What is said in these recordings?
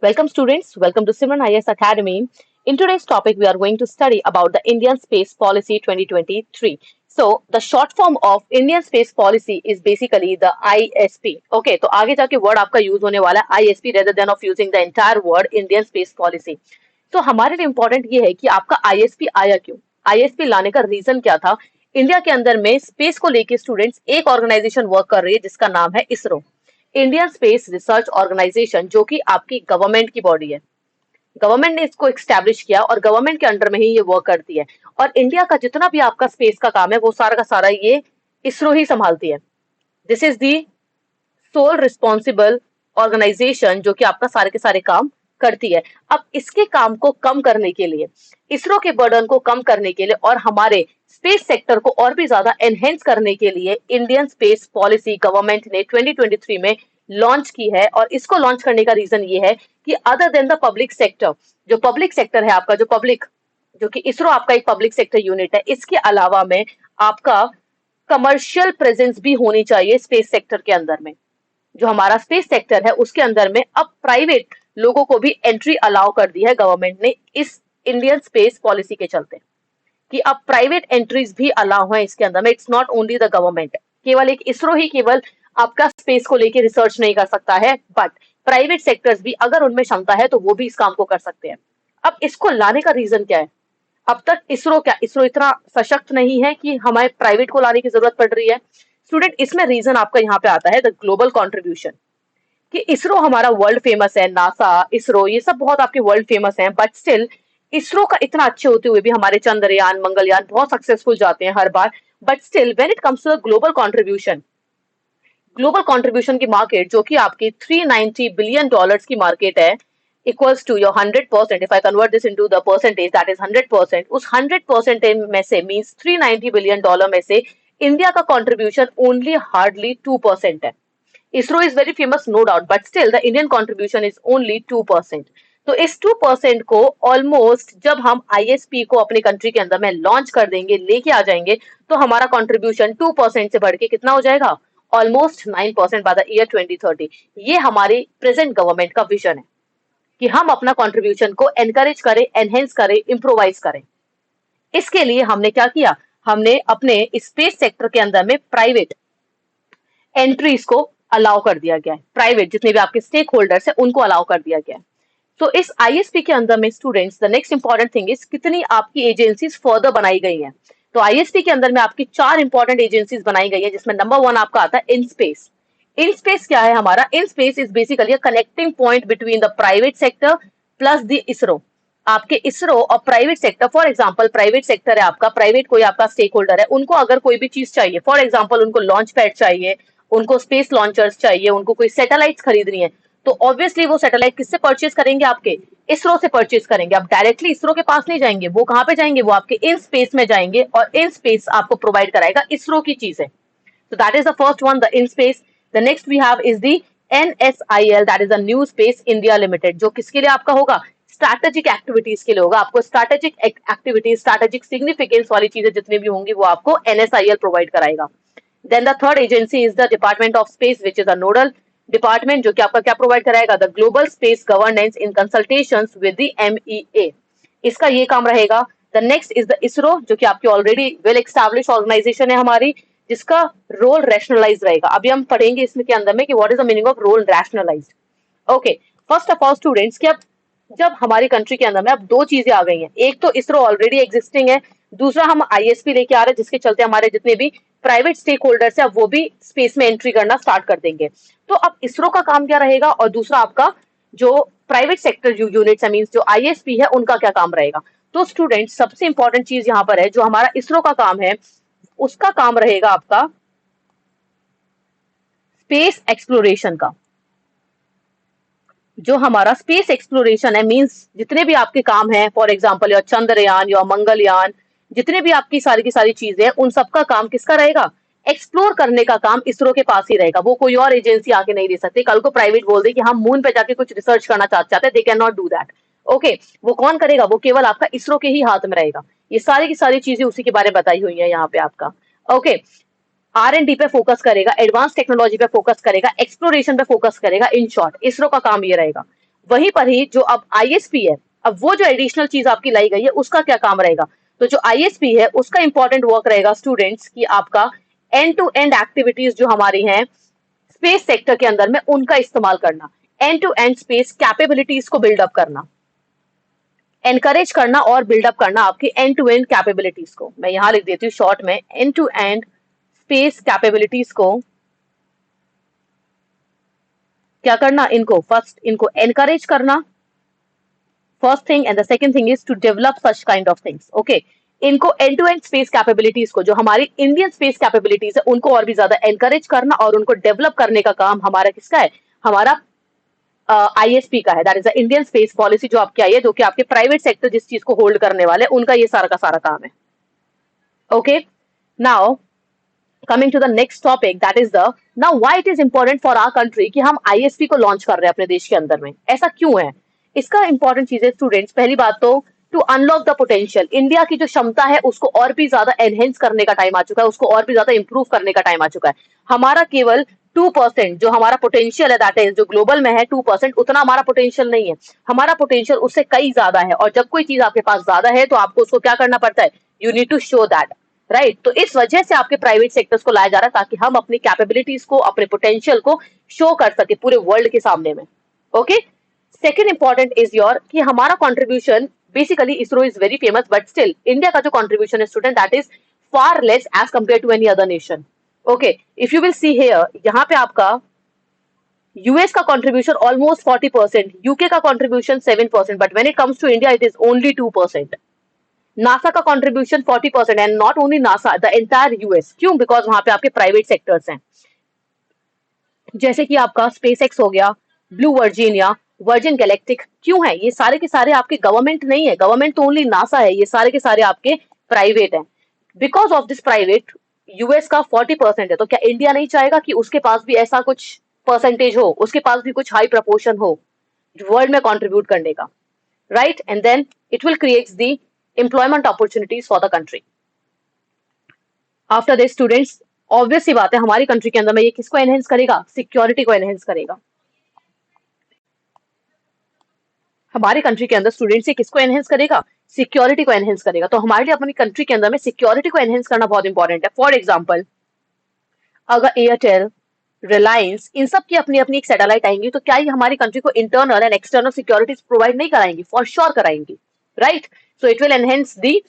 Welcome students, welcome to Simran IS Academy. In today's topic, we are going to study about the Indian Space Policy 2023. So, the short form of Indian Space Policy is basically the ISP. Okay, तो आगे जाके word आपका use होने वाला है ISP rather than of using the entire word Indian Space Policy. तो हमारे लिए important ये है कि आपका ISP आया क्यों? ISP लाने का reason क्या था? इंडिया के अंदर में स्पेस को लेके स्टूडेंट्स एक ऑर्गेनाइजेशन वर्क कर रही है जिसका नाम है ISRO. Indian space research organisation जो कि आपकी गवर्नमेंट की बॉडी है। गवर्नमेंट ने इसको एस्टैब्लिश किया और गवर्नमेंट के अंडर में ही ये वर्क करती है। और इंडिया का जितना भी आपका स्पेस का काम है वो सारा का सारा ये इसरो ही संभालती है। This is the sole responsible organisation जो कि आपका सारे के सारे काम करती है। अब इसके काम को कम करने के लिए, इसरो के बर्डन को कम करने के लिए और हमारे स्पेस सेक्टर को और भी ज्यादा एनहेंस करने के लिए इंडियन स्पेस पॉलिसी गवर्नमेंट ने 2023 में लॉन्च की है। और इसको लॉन्च करने का रीजन ये है कि other than the public sector, जो पब्लिक सेक्टर है आपका, जो कि इसरो आपका एक पब्लिक सेक्टर यूनिट है, इसके अलावा में आपका कमर्शियल प्रेजेंस भी होनी चाहिए स्पेस सेक्टर के अंदर में। जो हमारा स्पेस सेक्टर है उसके अंदर में अब प्राइवेट लोगों को भी एंट्री अलाउ कर दी है गवर्नमेंट ने इस इंडियन स्पेस पॉलिसी के चलते, कि अब प्राइवेट एंट्रीज भी अलाउ है इसके अंदर में। It's not only the government, केवल एक इसरो ही केवल आपका स्पेस को लेके रिसर्च नहीं कर सकता है, बट प्राइवेट सेक्टर्स भी अगर उनमें क्षमता है तो वो भी इस काम को कर सकते हैं। अब इसको लाने का रीजन क्या है? अब तक इसरो इतना सशक्त नहीं है कि हमें प्राइवेट को लाने की जरूरत पड़ रही है। स्टूडेंट, इसमें रीजन आपका यहाँ पे आता है द ग्लोबल कॉन्ट्रीब्यूशन, कि इसरो हमारा वर्ल्ड फेमस है, नासा, इसरो, ये सब बहुत आपके वर्ल्ड फेमस हैं, बट स्टिल इसरो का इतना अच्छे होते हुए भी हमारे चंद्रयान, मंगलयान बहुत सक्सेसफुल जाते हैं हर बार, but still when it comes to the global contribution की मार्केट जो कि आपकी $390 बिलियन की मार्केट है, equals to your 100%। If I convert this into the percentage, that is 100%। उस 100% में से मींस $390 बिलियन में से इंडिया का कॉन्ट्रीब्यूशन ओनली हार्डली 2% है। ISRO is very famous, no doubt, but still the Indian contribution is only 2%। तो इस 2% को ऑलमोस्ट जब हम आईएसपी को अपनी कंट्री के अंदर में लॉन्च कर देंगे, लेके आ जाएंगे, तो हमारा कॉन्ट्रीब्यूशन 2% से बढ़ के कितना हो जाएगा? Almost 9% by the year 2030। ये हमारी प्रेजेंट गवर्नमेंट का विजन है कि हम अपना कॉन्ट्रीब्यूशन को एनकरेज करें, एनहेंस करें, इम्प्रोवाइज करें। इसके लिए हमने क्या किया? हमने अपने स्पेस सेक्टर के अंदर में प्राइवेट एंट्रीज को अलाउ कर दिया गया है। प्राइवेट जितने भी आपके स्टेक होल्डर्स है उनको अलाउ कर दिया गया है। तो इस आईएसपी के अंदर में students, the next important thing is कितनी आपकी एजेंसीज फर्दर बनाई गई हैं। तो आईएसपी के अंदर में आपकी 4 इंपॉर्टेंट एजेंसीज बनाई गई है, जिसमें नंबर 1 आपका आता है इन स्पेस। इन स्पेस क्या है हमारा? In space is basically a connecting point between the private sector plus the ISRO. आपके इसरो और private sector, for example private sector है आपका, प्राइवेट कोई आपका स्टेक होल्डर है, उनको अगर कोई भी चीज चाहिए, फॉर एग्जांपल उनको लॉन्च पैड चाहिए, उनको स्पेस लॉन्चर्स चाहिए, उनको कोई सैटेलाइट्स खरीदनी है, तो ऑब्वियसली वो सैटेलाइट किससे परचेज करेंगे? आपके इसरो से परचेज करेंगे। आप डायरेक्टली इसरो के पास नहीं जाएंगे, वो कहाँ पे जाएंगे? वो आपके इन स्पेस में जाएंगे और इन स्पेस आपको प्रोवाइड कराएगा इसरो की चीजें। So that is the first one, the InSpace. The next we have is the NSIL, that is the New Space India Limited, जो किसके लिए आपका होगा? स्ट्रैटेजिक एक्टिविटीज के लिए होगा। आपको स्ट्रैटेजिक एक्टिविटीज, स्ट्रैटेजिक सिग्निफिकेंस वाली चीजें जितनी भी होंगी वो आपको NSIL प्रोवाइड कराएगा। Then the third agency is the Department of Space, which is a nodal department, जो कि आपका क्या प्रोवाइड कराएगा? The Global Space Governance in consultations with the MEA, इसका ये काम रहेगा। The next is the ISRO, जो कि आपकी ऑलरेडी वेल एस्टैब्लिश ऑर्गेनाइजेशन है हमारी, जिसका रोल रैशनलाइज रहेगा। अभी हम पढ़ेंगे इसमें के अंदर में कि what is the meaning of role rationalised. Okay, first of all students, कि अब जब हमारी कंट्री के अंदर में अब 2 चीजें आ गई हैं, एक तो इसरो ऑलरेडी एग्जिस्टिंग है, दूसरा हम आईएसपी लेके आ रहे हैं, जिसके चलते हमारे जितने भी प्राइवेट स्टेक होल्डर्स है वो भी स्पेस में एंट्री करना स्टार्ट कर देंगे। तो अब इसरो का काम क्या रहेगा और दूसरा आपका जो प्राइवेट सेक्टर यूनिट्स है, मींस जो आईएसपी है, उनका क्या काम रहेगा? तो स्टूडेंट, सबसे इंपॉर्टेंट चीज यहाँ पर है, जो हमारा इसरो का काम है उसका काम रहेगा आपका स्पेस एक्सप्लोरेशन का। जो हमारा स्पेस एक्सप्लोरेशन है, मींस जितने भी आपके काम हैं, फॉर एग्जांपल या चंद्रयान या मंगलयान, जितने भी आपकी सारी की सारी चीजें हैं, उन सबका काम किसका रहेगा? एक्सप्लोर करने का काम इसरो के पास ही रहेगा। वो कोई और एजेंसी आके नहीं दे सकती। कल को प्राइवेट बोल दे कि हम मून पे जाके कुछ रिसर्च करना चाहते हैं, they can not do that. Okay, वो कौन करेगा? वो केवल आपका इसरो के ही हाथ में रहेगा। ये सारी की सारी चीजें उसी के बारे में बताई हुई है यहाँ पे आपका। ओके, R&D पे फोकस करेगा, एडवांस टेक्नोलॉजी पे फोकस करेगा, एक्सप्लोरेशन पे फोकस करेगा। इन शॉर्ट इसरो का काम ये रहेगा। वहीं पर ही जो अब ISP है, अब वो जो एडिशनल चीज आपकी लाई गई है उसका क्या काम रहेगा? तो जो ISP है उसका इंपॉर्टेंट वर्क रहेगा स्टूडेंट्स की आपका एंड टू एंड एक्टिविटीज जो हमारी हैं स्पेस सेक्टर के अंदर में उनका इस्तेमाल करना, end to end space capabilities को बिल्डअप करना, एनकरेज करना और बिल्डअप करना आपकी एंड टू एंड कैपेबिलिटीज को। मैं यहां लिख देती हूँ शॉर्ट में, end to end space capabilities को क्या करना, इनको फर्स्ट इनको एनकरेज करना, first thing, and the second thing is to develop such kind of things. Okay, इनको end to end space capabilities को, जो हमारी इंडियन स्पेस कैपेबिलिटीज है उनको और भी ज्यादा एनकरेज करना और उनको डेवलप करने का काम हमारा किसका है? हमारा ISP का है, that is the Indian space policy जो आपकी आई है, जो कि आपके प्राइवेट सेक्टर जिस चीज को होल्ड करने वाले उनका ये सारा का सारा काम है। Okay, now coming to the next topic, that is the now why it is important for our country कि हम ISP को लॉन्च कर रहे हैं अपने देश के अंदर में, ऐसा क्यों है? इसका इंपॉर्टेंट चीज है स्टूडेंट्स, पहली बात तो to unlock the potential, India की जो क्षमता है उसको और भी ज्यादा एनहेंस करने का टाइम आ चुका है, उसको और भी ज्यादा इंप्रूव करने का टाइम आ चुका है। हमारा केवल 2% जो हमारा पोटेंशियल है, दैट इज जो ग्लोबल में है 2%, उतना हमारा पोटेंशियल नहीं है, हमारा पोटेंशियल उससे कई ज्यादा है। और जब कोई चीज आपके पास ज्यादा है तो आपको उसको क्या करना पड़ता है? You need to show that, right? तो इस वजह से आपके प्राइवेट सेक्टर्स को लाया जा रहा है ताकि हम अपनी कैपेबिलिटीज को, अपने पोटेंशियल को शो कर सके पूरे वर्ल्ड के सामने में। Okay, second important is your कि हमारा contribution, basically ISRO is very famous but still India का जो कॉन्ट्रीब्यूशन है student, that is far less as compare to any other nation. Okay, if you will see here, यहाँ पे आपका US का contribution almost 40%, UK का contribution 7%, but when it comes to India it is only 2%। NASA का contribution 40% and not only NASA, the entire US. क्यों? Because वहां पे आपके प्राइवेट सेक्टर्स हैं, जैसे कि आपका स्पेस एक्स हो गया, ब्लू वर्जीनिया, वर्जिन गैलेक्टिक। क्यों है? ये सारे के सारे आपके गवर्नमेंट नहीं है, गवर्नमेंट तो ओनली नासा है, ये सारे के सारे आपके प्राइवेट हैं। Because of this private, US का 40% है, तो क्या इंडिया नहीं चाहेगा कि उसके पास भी ऐसा कुछ परसेंटेज हो, उसके पास भी कुछ हाई प्रपोर्शन हो वर्ल्ड में कंट्रीब्यूट करने का, right? And then it will create the employment opportunities for the country. After this students, obvious सी बात है हमारी कंट्री के अंदर में ये किसको एनहेंस करेगा? सिक्योरिटी को एनहेंस करेगा। हमारी कंट्री के अंदर स्टूडेंट्स ये किसको एनहेंस करेगा? सिक्योरिटी को एनहेंस करेगा। तो हमारे लिए अपनी कंट्री के अंदर में सिक्योरिटी को एनहेंस करना बहुत इंपॉर्टेंट है। फॉर एग्जाम्पल, अगर एयरटेल, रिलायंस, इन सब की अपनी अपनी एक सैटेलाइट आएंगी, तो क्या ये हमारी कंट्री को internal and external security provide नहीं कराएंगी? फॉर श्योर कराएंगी, right? So it will enhance the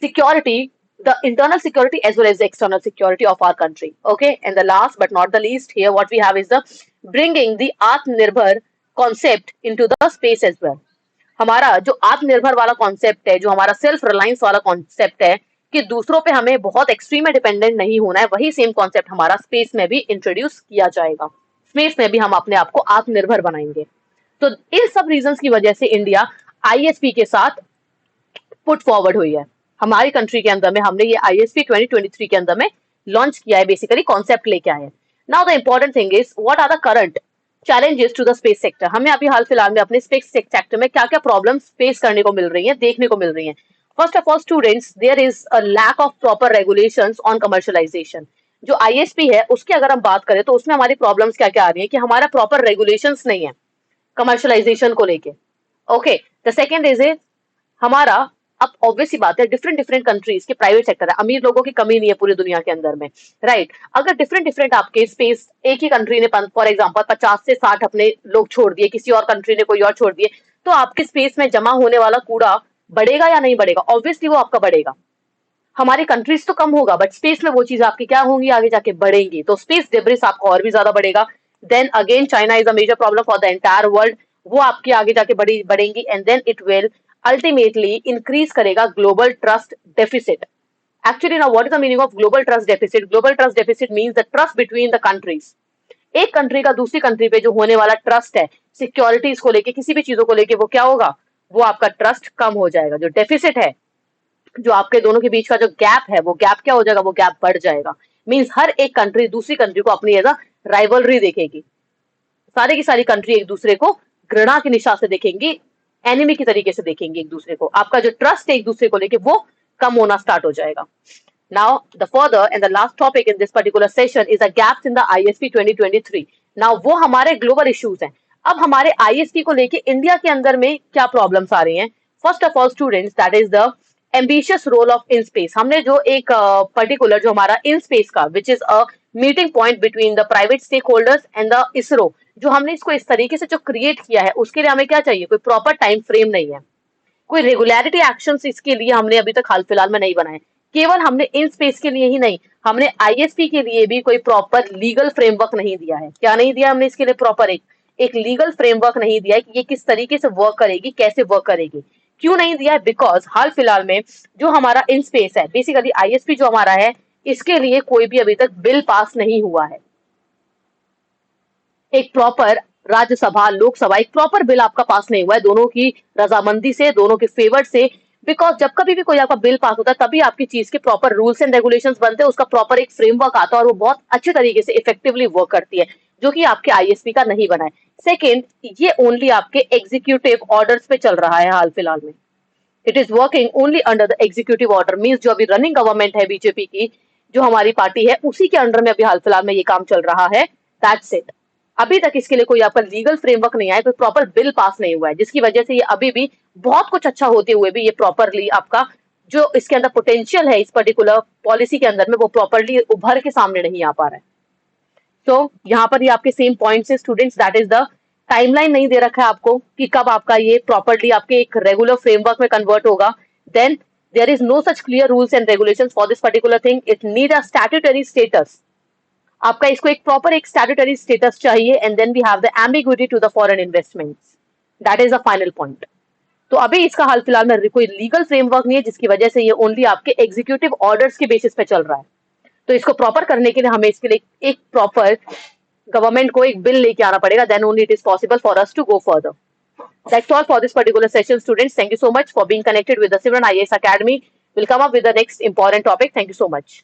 security, the internal security as well as the external security of our country. Okay, and the last but not the least, here what we have is the bringing the Atmanirbhar concept into the space as well. हमारा जो आत्मनिर्भर वाला concept है, जो हमारा self reliance वाला concept है कि दूसरों पे हमें बहुत एक्सट्रीम में डिपेंडेंट नहीं होना है, वही सेम कॉन्सेप्ट हमारा स्पेस में भी इंट्रोड्यूस किया जाएगा। स्पेस में भी हम अपने आप को आत्मनिर्भर बनाएंगे। तो इन सब रीजंस की वजह से इंडिया ISP के साथ पुट फॉरवर्ड हुई है। हमारी कंट्री के अंदर में हमने ये ISP 2023 के अंदर में लॉन्च किया है, बेसिकली कॉन्सेप्ट लेके आए हैं। Now the important thing is what are the current challenges to the space sector. हमें अभी हाल फिलहाल में अपने स्पेस सेक्टर में क्या क्या प्रॉब्लम्स फेस करने को मिल रही हैं, देखने को मिल रही हैं। First of all students, there is a lack of proper regulations on commercialisation. जो ISP है उसकी अगर हम बात करें तो उसमें हमारी प्रॉब्लम्स क्या क्या आ रही है कि हमारा प्रॉपर रेगुलेशंस नहीं है कमर्शियलाइजेशन को लेके। ओके, द सेकेंड इज हमारा, अब ऑब्वियस ही बात है डिफरेंट डिफरेंट कंट्रीज के प्राइवेट सेक्टर है, अमीर लोगों की कमी नहीं है पूरी दुनिया के अंदर में, राइट? अगर डिफरेंट डिफरेंट आपके स्पेस, एक ही कंट्री ने फॉर एग्जांपल 50 से 60 अपने लोग छोड़ दिए, किसी और कंट्री ने कोई और छोड़ दिए, तो आपके स्पेस में जमा होने वाला कूड़ा बढ़ेगा या नहीं बढ़ेगा? ऑब्वियसली वो आपका बढ़ेगा। हमारी कंट्रीज तो कम होगा बट स्पेस में वो चीज आपकी क्या होंगी, आगे जाके बढ़ेंगी, तो स्पेस डिब्रिस आपका और भी ज्यादा बढ़ेगा। Then again China is a major problem for the entire world, वो आपकी आगे जाके बढ़ेंगी, and then it will ultimately increase करेगा global trust deficit. Actually now what is the meaning of global trust deficit? Global trust deficit means the trust between the countries. एक country का दूसरी country पे जो होने वाला ट्रस्ट है securities को लेके, किसी भी चीजों को लेके, वो क्या होगा? वो आपका ट्रस्ट कम हो जाएगा। जो डेफिसिट है, जो आपके दोनों के बीच का जो गैप है, वो गैप क्या हो जाएगा? वो गैप बढ़ जाएगा। मींस हर एक कंट्री दूसरी कंट्री को अपनी एज अ राइवलरी देखेगी, सारी की सारी कंट्री एक दूसरे को घृणा की निशान से देखेंगी, एनिमी की तरीके से देखेंगे एक दूसरे को। आपका जो ट्रस्ट है एक दूसरे को लेके वो कम होना स्टार्ट हो जाएगा। Now the further and the last topic in this particular session is the gaps in the ISP 2023। Now वो हमारे ग्लोबल इश्यूज हैं। अब हमारे ISP को लेके इंडिया के अंदर में क्या प्रॉब्लम्स आ रही हैं? First of all students, that is the ambitious role of in space. हमने जो एक पर्टिकुलर जो हमारा इन स्पेस का which is a meeting point between the private stakeholders and the ISRO, जो हमने इसको इस तरीके से जो क्रिएट किया है, उसके लिए हमें क्या चाहिए? कोई प्रॉपर टाइम फ्रेम नहीं है, कोई रेगुलरिटी एक्शंस इसके लिए हमने अभी तक हाल फिलहाल में नहीं बनाए। केवल हमने इन स्पेस के लिए ही नहीं, हमने ISP के लिए भी कोई प्रॉपर लीगल फ्रेमवर्क नहीं दिया है। क्या नहीं दिया हमने इसके लिए? प्रॉपर एक लीगल फ्रेमवर्क नहीं दिया है कि ये किस तरीके से वर्क करेगी, कैसे वर्क करेगी। क्यों नहीं दिया है? बिकॉज हाल फिलहाल में जो हमारा इन स्पेस है, बेसिकली ISP जो हमारा है, इसके लिए कोई भी अभी तक बिल पास नहीं हुआ है। एक प्रॉपर राज्यसभा, लोकसभा, एक प्रॉपर बिल आपका पास नहीं हुआ है दोनों की रजामंदी से, दोनों के फेवर से। बिकॉज जब कभी भी कोई आपका बिल पास होता है, तभी आपकी चीज के प्रॉपर रूल्स एंड रेगुलेशंस बनते हैं, उसका प्रॉपर एक फ्रेमवर्क आता है और वो बहुत अच्छे तरीके से इफेक्टिवली वर्क करती है, जो कि आपके ISP का नहीं बना है। सेकेंड, ये ओनली आपके एग्जीक्यूटिव ऑर्डर्स पे चल रहा है हाल फिलहाल में। It is working only under the executive order, means जो अभी रनिंग गवर्नमेंट है बीजेपी की, जो हमारी पार्टी है, उसी के अंडर में अभी हाल फिलहाल में ये काम चल रहा है। That's it. अभी तक इसके लिए कोई आपका लीगल फ्रेमवर्क नहीं आया, कोई प्रॉपर बिल पास नहीं हुआ है, जिसकी वजह से ये अभी भी बहुत कुछ अच्छा होते हुए भी ये प्रॉपरली आपका जो इसके अंदर पोटेंशियल है इस पर्टिकुलर पॉलिसी के अंदर में, वो प्रॉपरली उभर के सामने नहीं आ पा रहा है। तो यहाँ पर ये आपके सेम पॉइंट से students, that is the timeline नहीं दे रखा है आपको कि कब आपका ये प्रॉपरली आपके एक रेगुलर फ्रेमवर्क में कन्वर्ट होगा। Then there is no such clear rules and regulations for this particular thing. It need a statutory status. आपका इसको एक प्रॉपर एक स्टैट्यूटरी स्टेटस चाहिए, and then we have the ambiguity to the foreign investments. That is the final point. तो अभी इसका हाल फिलहाल में कोई लीगल फ्रेमवर्क नहीं है, जिसकी वजह से ये ओनली आपके एग्जीक्यूटिव ऑर्डर्स के बेसिस पे चल रहा है। तो इसको प्रॉपर करने के लिए हमें इसके लिए एक प्रॉपर गवर्नमेंट को एक बिल लेके आना पड़ेगा, then only it is possible for us to go further. That's all for this particular session, students. Thank you so much for being connected with the Simran IAS Academy. We'll come up with the next important topic. Thank you so much.